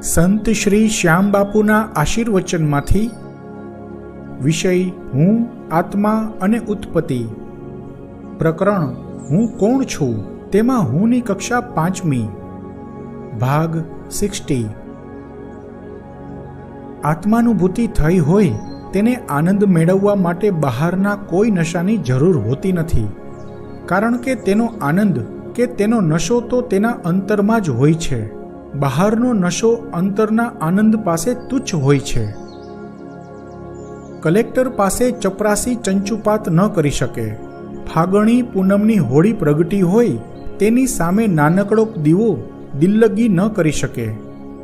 સંત શ્રી શ્યામ બાપુના આશીર્વચનમાંથી વિષય હું, આત્મા અને ઉત્પત્તિ. પ્રકરણ હું કોણ છું તેમાં હુંની કક્ષા 5મી. ભાગ 60. આત્માનુભૂતિ થઈ હોય તેને આનંદ મેળવવા માટે બહારના કોઈ નશાની જરૂર હોતી નથી, કારણ કે તેનો આનંદ કે તેનો નશો તો તેના અંતરમાં જ હોય છે. બહારનો નશો અંતરના આનંદ પાસે તુચ્છ હોય છે. કલેક્ટર પાસે ચપરાસી ચંચુપાત ન કરી શકે. ફાગણી પૂનમની હોળી પ્રગટી હોય તેની સામે નાનકડો દીવો દિલ્લગી ન કરી શકે.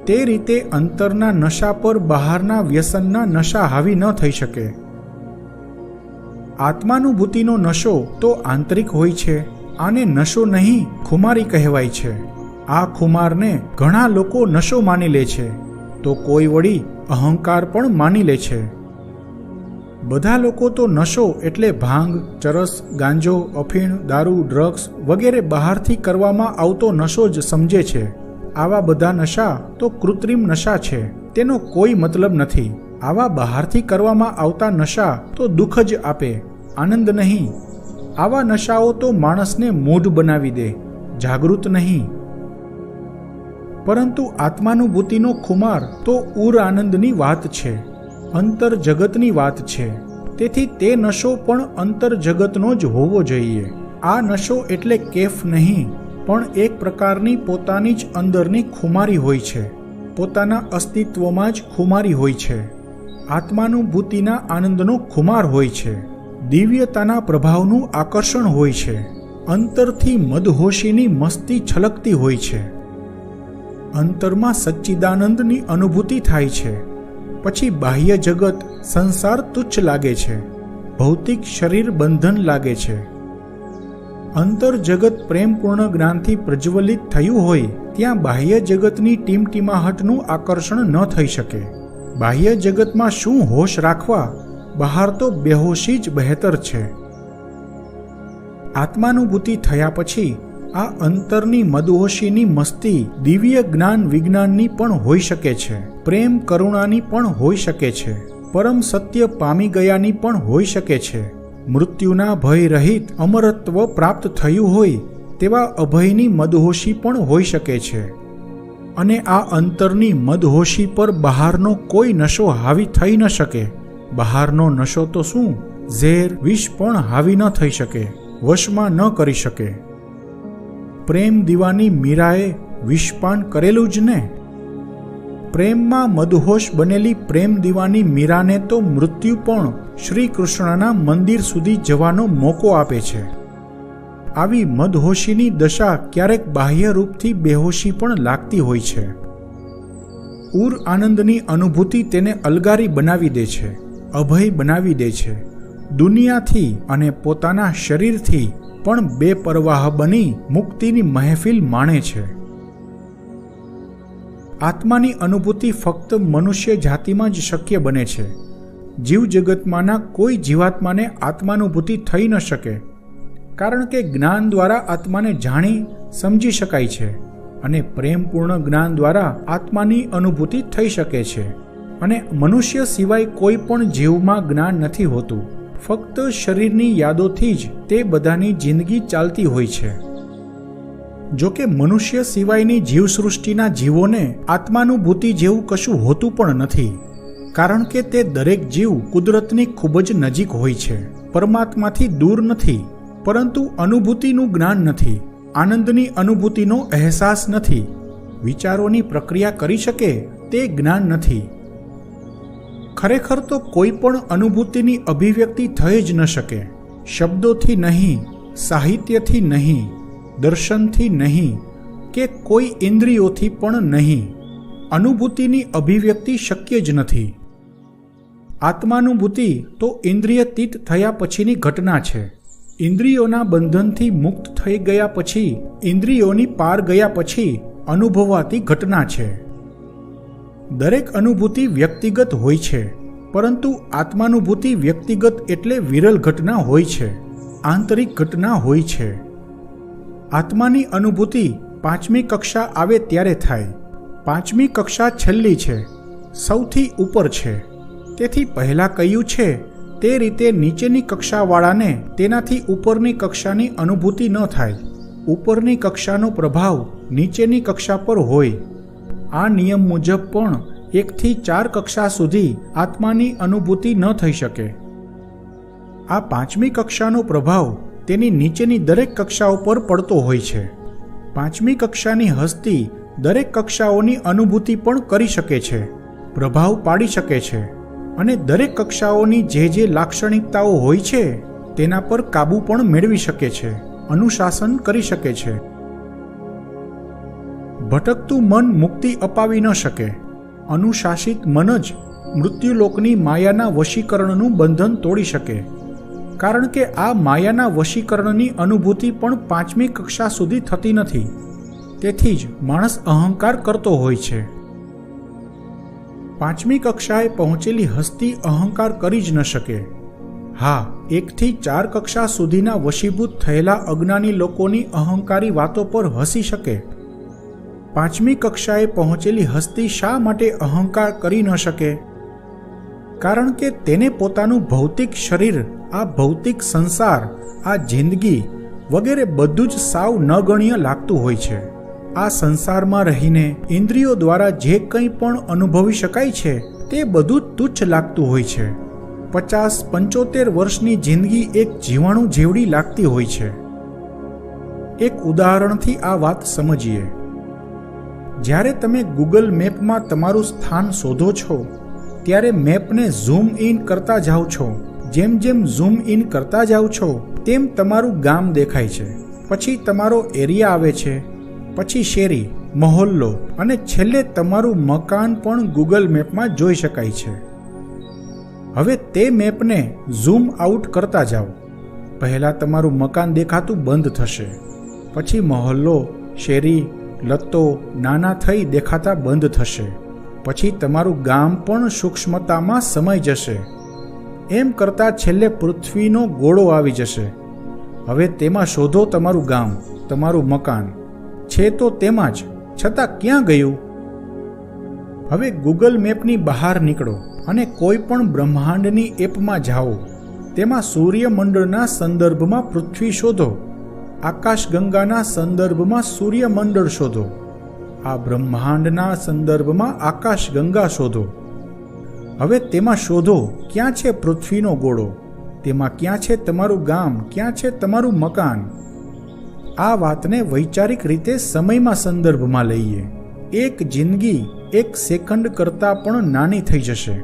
તે રીતે અંતરના નશા પર બહારના વ્યસનના નશા હાવી ન થઈ શકે. આત્માનુભૂતિનો નશો તો આંતરિક હોય છે. આને નશો નહીં, ખુમારી કહેવાય છે. આ ખુમારને ઘણા લોકો નશો માની લે છે, તો કોઈ વળી અહંકાર પણ માની લે છે. બધા લોકો તો નશો એટલે ભાંગ, ચરસ, ગાંજો, અફીણ, દારૂ, ડ્રગ્સ વગેરે બહારથી કરવામાં આવતો નશો જ સમજે છે. આવા બધા નશા તો કૃત્રિમ નશા છે, તેનો કોઈ મતલબ નથી. આવા બહારથી કરવામાં આવતા નશા તો દુઃખ જ આપે, આનંદ નહીં. આવા નશાઓ તો માણસને મૂઢ બનાવી દે, જાગૃત નહીં. પરંતુ આત્માનુભૂતિનો ખુમાર તો ઉર આનંદની વાત છે, અંતર જગતની વાત છે. તેથી તે નશો પણ અંતર જગતનો જ હોવો જોઈએ. આ નશો એટલે કેફ નહીં, પણ એક પ્રકારની પોતાની જ અંદરની ખુમારી હોય છે. પોતાના અસ્તિત્વમાં જ ખુમારી હોય છે. આત્માનુભૂતિના આનંદનો ખુમાર હોય છે. દિવ્યતાના પ્રભાવનું આકર્ષણ હોય છે. અંતરથી મદહોશીની મસ્તી છલકતી હોય છે. અંતરમાં સચ્ચિદાનંદની અનુભૂતિ થાય છે. પછી બાહ્ય જગત, સંસાર તુચ્છ લાગે છે. ભૌતિક શરીર બંધન લાગે છે. અંતર જગત પ્રેમપૂર્ણ જ્ઞાનથી પ્રજ્વલિત થયું હોય ત્યાં બાહ્ય જગતની ટીમટીમાહટનું આકર્ષણ ન થઈ શકે. બાહ્ય જગતમાં શું હોશ રાખવા, બહાર તો બેહોશી જ બહેતર છે. આત્માનુભૂતિ થયા પછી આ અંતરની મદહોશીની મસ્તી દિવ્ય જ્ઞાન વિજ્ઞાનની પણ હોઈ શકે છે, પ્રેમ કરુણાની પણ હોઈ શકે છે, પરમ સત્ય પામી ગયાની પણ હોઈ શકે છે. મૃત્યુના ભય રહિત અમરત્વ પ્રાપ્ત થયું હોય તેવા અભયની મદહોશી પણ હોઈ શકે છે. અને આ અંતરની મદહોશી પર બહારનો કોઈ નશો હાવી થઈ ન શકે. બહારનો નશો તો શું, ઝેર, વિષ પણ હાવી ન થઈ શકે, વશમાં ન કરી શકે. પ્રેમ દીવાની મીરાએ વિષપાન કરેલું જ ને. પ્રેમમાં મદહોશ બનેલી પ્રેમ દીવાની મીરાને તો મૃત્યુ પણ શ્રી કૃષ્ણના મંદિર સુધી જવાનો મોકો આપે છે. આવી મદહોશીની દશા ક્યારેક બાહ્ય રૂપથી બેહોશી પણ લાગતી હોય છે. ઉર આનંદની અનુભૂતિ તેને અલગારી બનાવી દે છે, અભય બનાવી દે છે. દુનિયાથી અને પોતાના શરીરથી પણ બેપરવાહ બની મુક્તિની મહેફિલ માણે છે. આત્માની અનુભૂતિ ફક્ત મનુષ્ય જાતિમાં જ શક્ય બને છે. જીવ જગતમાંના કોઈ જીવાત્માને આત્માનુભૂતિ થઈ ન શકે, કારણ કે જ્ઞાન દ્વારા આત્માને જાણી સમજી શકાય છે અને પ્રેમપૂર્ણ જ્ઞાન દ્વારા આત્માની અનુભૂતિ થઈ શકે છે. અને મનુષ્ય સિવાય કોઈ પણ જીવમાં જ્ઞાન નથી હોતું. ફક્ત શરીરની યાદોથી જ તે બધાની જિંદગી ચાલતી હોય છે. જો કે મનુષ્ય સિવાયની જીવસૃષ્ટિના જીવોને આત્માનુભૂતિ જેવું કશું હોતું પણ નથી, કારણ કે તે દરેક જીવ કુદરતની ખૂબ જ નજીક હોય છે, પરમાત્માથી દૂર નથી. પરંતુ અનુભૂતિનું જ્ઞાન નથી, આનંદની અનુભૂતિનો અહેસાસ નથી, વિચારોની પ્રક્રિયા કરી શકે તે જ્ઞાન નથી. ખરેખર તો કોઈ પણ અનુભૂતિની અભિવ્યક્તિ થઈ જ ન શકે. શબ્દોથી નહીં, સાહિત્યથી નહીં, દર્શનથી નહીં કે કોઈ ઇન્દ્રિયોથી પણ નહીં. અનુભૂતિની અભિવ્યક્તિ શક્ય જ નથી. આત્માનુભૂતિ તો ઇન્દ્રિયતીત થયા પછીની ઘટના છે. ઇન્દ્રિયોના બંધનથી મુક્ત થઈ ગયા પછી, ઇન્દ્રિયોની પાર ગયા પછી અનુભવાતી ઘટના છે. દરેક અનુભૂતિ વ્યક્તિગત હોય છે, પરંતુ આત્માનુભૂતિ વ્યક્તિગત એટલે વિરલ ઘટના હોય છે, આંતરિક ઘટના હોય છે. આત્માની અનુભૂતિ 5મી કક્ષા આવે ત્યારે થાય. પાંચમી કક્ષા છેલ્લી છે, સૌથી ઉપર છે. તેથી પહેલાં કહ્યું છે તે રીતે નીચેની કક્ષાવાળાને તેનાથી ઉપરની કક્ષાની અનુભૂતિ ન થાય. ઉપરની કક્ષાનો પ્રભાવ નીચેની કક્ષા પર હોય. આ નિયમ મુજબ પણ 1 થી 4 કક્ષા સુધી આત્માની અનુભૂતિ ન થઈ શકે. આ પાંચમી કક્ષાનો પ્રભાવ તેની નીચેની દરેક કક્ષાઓ પર પડતો હોય છે. પાંચમી કક્ષાની હસ્તી દરેક કક્ષાઓની અનુભૂતિ પણ કરી શકે છે, પ્રભાવ પાડી શકે છે અને દરેક કક્ષાઓની જે લાક્ષણિકતાઓ હોય છે તેના પર કાબૂ પણ મેળવી શકે છે, અનુશાસન કરી શકે છે. ભટકતું મન મુક્તિ અપાવી ન શકે. અનુશાસિત મન જ મૃત્યુલોકની માયાના વશીકરણનું બંધન તોડી શકે. કારણ કે આ માયાના વશીકરણની અનુભૂતિ પણ પાંચમી કક્ષા સુધી થતી નથી. તેથી જ માણસ અહંકાર કરતો હોય છે. પાંચમી કક્ષાએ પહોંચેલી હસ્તી અહંકાર કરી જ ન શકે. હા, 1 થી 4 કક્ષા સુધીના વશીભૂત થયેલા અજ્ઞાની લોકોની અહંકારી વાતો પર હસી શકે. પાંચમી કક્ષાએ પહોંચેલી હસ્તી શા માટે અહંકાર કરી ન શકે? કારણ કે તેને પોતાનું ભૌતિક શરીર, આ ભૌતિક સંસાર, આ જિંદગી વગેરે બધું જ સાવ નગણ્ય લાગતું હોય છે. આ સંસારમાં રહીને ઇન્દ્રિયો દ્વારા જે કંઈ પણ અનુભવી શકાય છે તે બધું તુચ્છ લાગતું હોય છે. 50-75 વર્ષની જિંદગી એક જીવાણું જેવડી લાગતી હોય છે. એક ઉદાહરણથી આ વાત સમજીએ. જ્યારે તમે ગૂગલ મેપમાં તમારું સ્થાન શોધો છો ત્યારે મેપને ઝૂમ ઇન કરતા જાઓ છો. જેમ જેમ ઝૂમ ઇન કરતા જાઓ છો તેમ તમારું ગામ દેખાય છે, પછી તમારો એરિયા આવે છે, પછી શેરી, મહોલ્લો અને છેલ્લે તમારું મકાન પણ ગૂગલ મેપમાં જોઈ શકાય છે. હવે તે મેપને ઝૂમ આઉટ કરતા જાઓ. પહેલાં તમારું મકાન દેખાતું બંધ થશે, પછી મહોલ્લો, શેરી, લત્તો નાના થઈ દેખાતા બંધ થશે, પછી તમારું ગામ પણ સૂક્ષ્મતામાં સમાઈ જશે. એમ કરતાં છેલ્લે પૃથ્વીનો ગોળો આવી જશે. હવે તેમાં શોધો તમારું ગામ, તમારું મકાન છે તો તેમાં જ, છતાં ક્યાં ગયું? હવે ગૂગલ મેપની બહાર નીકળો અને કોઈ પણ બ્રહ્માંડની એપમાં જાઓ. તેમાં સૂર્યમંડળના સંદર્ભમાં પૃથ્વી શોધો, આકાશગંગાના સંદર્ભમાં સૂર્યમંડળ શોધો, આ બ્રહ્માંડના સંદર્ભમાં આકાશગંગા શોધો. હવે તેમાં શોધો ક્યાં છે પૃથ્વીનો ગોળો, તેમાં ક્યાં છે તમારું ગામ, ક્યાં છે તમારું મકાન. આ વાતને વૈચારિક રીતે સમયમાં સંદર્ભમાં લઈએ. એક જિંદગી 1 સેકન્ડ કરતાં પણ નાની થઈ જશે.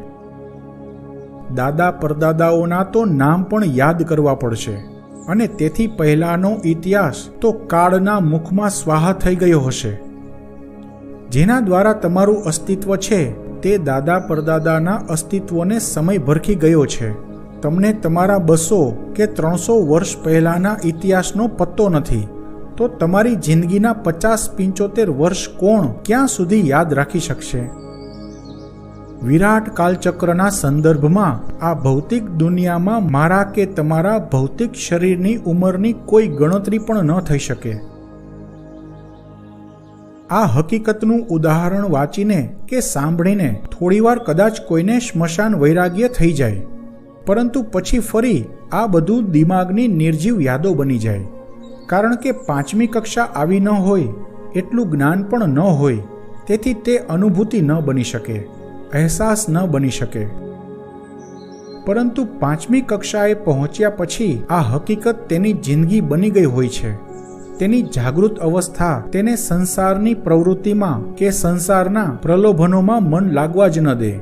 દાદા પરદાદાઓના તો નામ પણ યાદ કરવા પડશે અને તેથી પહેલાંનો ઇતિહાસ તો કાળના મુખમાં સ્વાહા થઈ ગયો હશે. જેના દ્વારા તમારું અસ્તિત્વ છે તે દાદા પરદાદાના અસ્તિત્વને સમય ભરખી ગયો છે. તમને તમારા 200 કે 300 વર્ષ પહેલાંના ઇતિહાસનો પત્તો નથી, તો તમારી જિંદગીના 50-75 વર્ષ કોણ ક્યાં સુધી યાદ રાખી શકશે? વિરાટ કાલચક્રના સંદર્ભમાં આ ભૌતિક દુનિયામાં મારા કે તમારા ભૌતિક શરીરની ઉંમરની કોઈ ગણતરી પણ ન થઈ શકે. આ હકીકતનું ઉદાહરણ વાંચીને કે સાંભળીને થોડીવાર કદાચ કોઈને સ્મશાન વૈરાગ્ય થઈ જાય, પરંતુ પછી ફરી આ બધું દિમાગની નિર્જીવ યાદો બની જાય. કારણ કે પાંચમી કક્ષા આવી ન હોય, એટલું જ્ઞાન પણ ન હોય, તેથી તે અનુભૂતિ ન બની શકે, અહેસાસ ન બની શકે. પરંતુ પાંચમી કક્ષાએ પહોંચ્યા પછી આ હકીકત તેની જિંદગી બની ગઈ હોય છે. તેની જાગૃત અવસ્થા તેને સંસારની પ્રવૃત્તિમાં કે સંસારના પ્રલોભનોમાં મન લાગવા જ ન દે.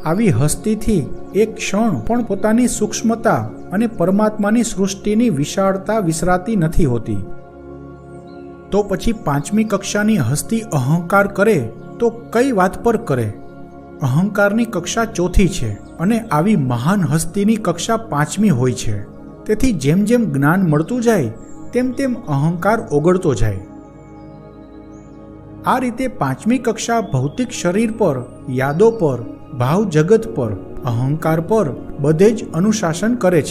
આવી હસ્તીથી એક ક્ષણ પણ પોતાની સૂક્ષ્મતા અને પરમાત્માની સૃષ્ટિની વિશાળતા વિસરાતી નથી હોતી. તો પછી પાંચમી કક્ષાની હસ્તી અહંકાર કરે તો કઈ વાત પર કરે? અહંકારની કક્ષા ચોથી છે અને આવી મહાન હસ્તીની કક્ષા પાંચમી હોય છે. તેથી જેમ જેમ જ્ઞાન મળતું જાય તેમ તેમ અહંકાર ઓગળતો જાય. આ રીતે પાંચમી કક્ષા ભૌતિક શરીર પર, યાદો પર, ભાવ જગત પર, અહંકાર પર બધે જ અનુશાસન કરે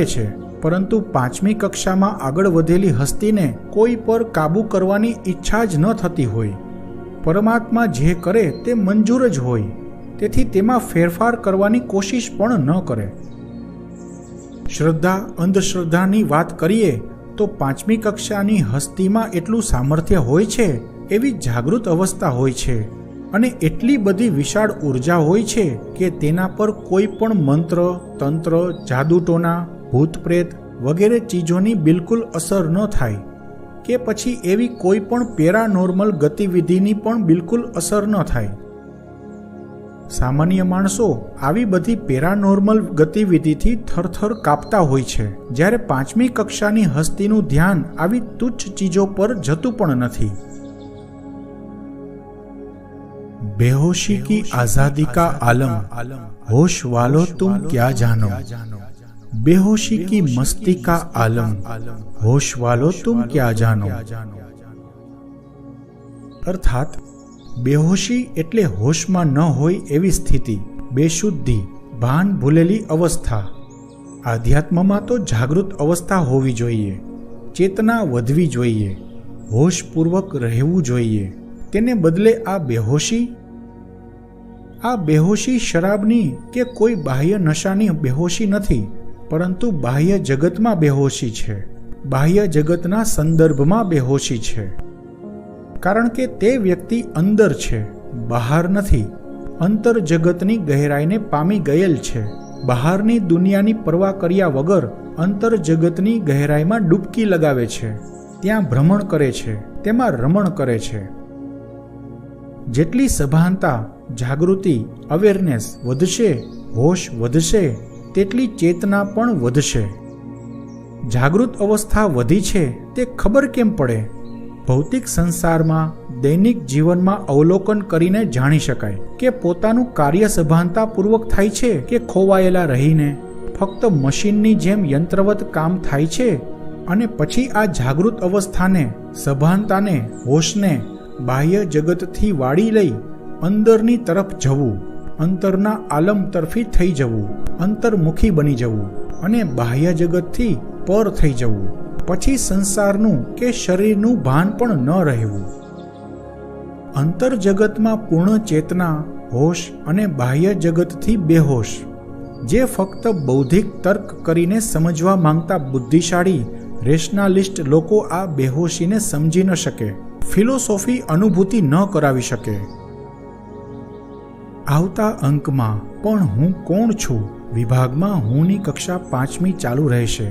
છે. પરંતુ 5મી કક્ષામાં આગળ વધેલી હસ્તીને કોઈ પર કાબૂ કરવાની ઈચ્છા જ ન થતી હોય. પરમાત્મા જે કરે તે મંજૂર જ હોય, તેથી તેમાં ફેરફાર કરવાની કોશિશ પણ ન કરે. શ્રદ્ધા અંધશ્રદ્ધાની વાત કરીએ તો 5મી કક્ષાની હસ્તીમાં એટલું સામર્થ્ય હોય છે, એવી જાગૃત અવસ્થા હોય છે અને એટલી બધી વિશાળ ઉર્જા હોય છે કે તેના પર કોઈ પણ મંત્ર, તંત્ર, જાદુટોના, ભૂત પ્રેત વગેરે ચીજોની બિલકુલ અસર ન થાય કે પછી એવી કોઈ પણ પેરાનોર્મલ ગતિવિધિની પણ બિલકુલ અસર ન થાય. સામાન્ય માણસો આવી બધી પેરાનોર્મલ ગતિવિધિથી થરથર કાપતા હોય છે, જ્યારે 5મી કક્ષાની હસ્તીનું ધ્યાન આવી તુચ્છ ચીજો પર જતું પણ નથી. बेहोशी की आजादी का आलम, होश वालो तुम क्या जानो. बेहोशी की मस्ती का आलम, होश वालो तुम क्या जानो. अर्थात बेहोशी એટલે હોશમાં ન હોય એવી સ્થિતિ, બેશુદ્ધિ, ભાન ભૂલેલી અવસ્થા. આધ્યાત્મમાં તો જાગૃત અવસ્થા હોવી જોઈએ, ચેતના વધવી જોઈએ, હોશપૂર્વક રહેવું જોઈએ. તેને બદલે આ બેહોશી શરાબની કે કોઈ બાહ્ય નશાની બેહોશી નથી, પરંતુ બાહ્ય જગતમાં બેહોશી છે, બાહ્ય જગતના સંદર્ભમાં બેહોશી છે. કારણ કે તે વ્યક્તિ અંદર છે, બહાર નથી. અંતર જગતની ગહેરાઈને પામી ગયેલ છે. બહારની દુનિયાની પરવા કર્યા વગર અંતર જગતની ગહેરાઈમાં ડૂબકી લગાવે છે, ત્યાં ભ્રમણ કરે છે, તેમાં રમણ કરે છે. જેટલી સભાનતા, જાગૃતિ, અવેરનેસ વધશે, હોશ વધશે, તેટલી ચેતના પણ વધશે. જાગૃત અવસ્થા વધી છે તે ખબર કેમ પડે? ભૌતિક સંસારમાં, દૈનિક જીવનમાં અવલોકન કરીને જાણી શકાય કે પોતાનું કાર્ય સભાનતાપૂર્વક થાય છે કે ખોવાયેલા રહીને ફક્ત મશીનની જેમ યંત્રવત કામ થાય છે. અને પછી આ જાગૃત અવસ્થાને, સભાનતાને, હોશને બાહ્ય જગતથી વાળી લઈ અંદરની તરફ જવું, અંતરના આલમ તરફી થઈ જવું, અંતર્મુખી બની જવું અને બાહ્ય જગતથી પર થઈ જવું. પછી સંસારનું કે શરીરનું ભાન પણ ન રહેવું. અંતર જગતમાં પૂર્ણ ચેતના, હોશ અને બાહ્ય જગતથી બેહોશ. જે ફક્ત બૌદ્ધિક તર્ક કરીને સમજવા માંગતા બુદ્ધિશાળી રેશનાલિસ્ટ લોકો આ બેહોશીને સમજી ન શકે, ફિલોસોફી અનુભૂતિ ન કરાવી શકે. આવતા અંકમાં પણ હું કોણ છું વિભાગમાં હુંની કક્ષા 5મી ચાલુ રહેશે.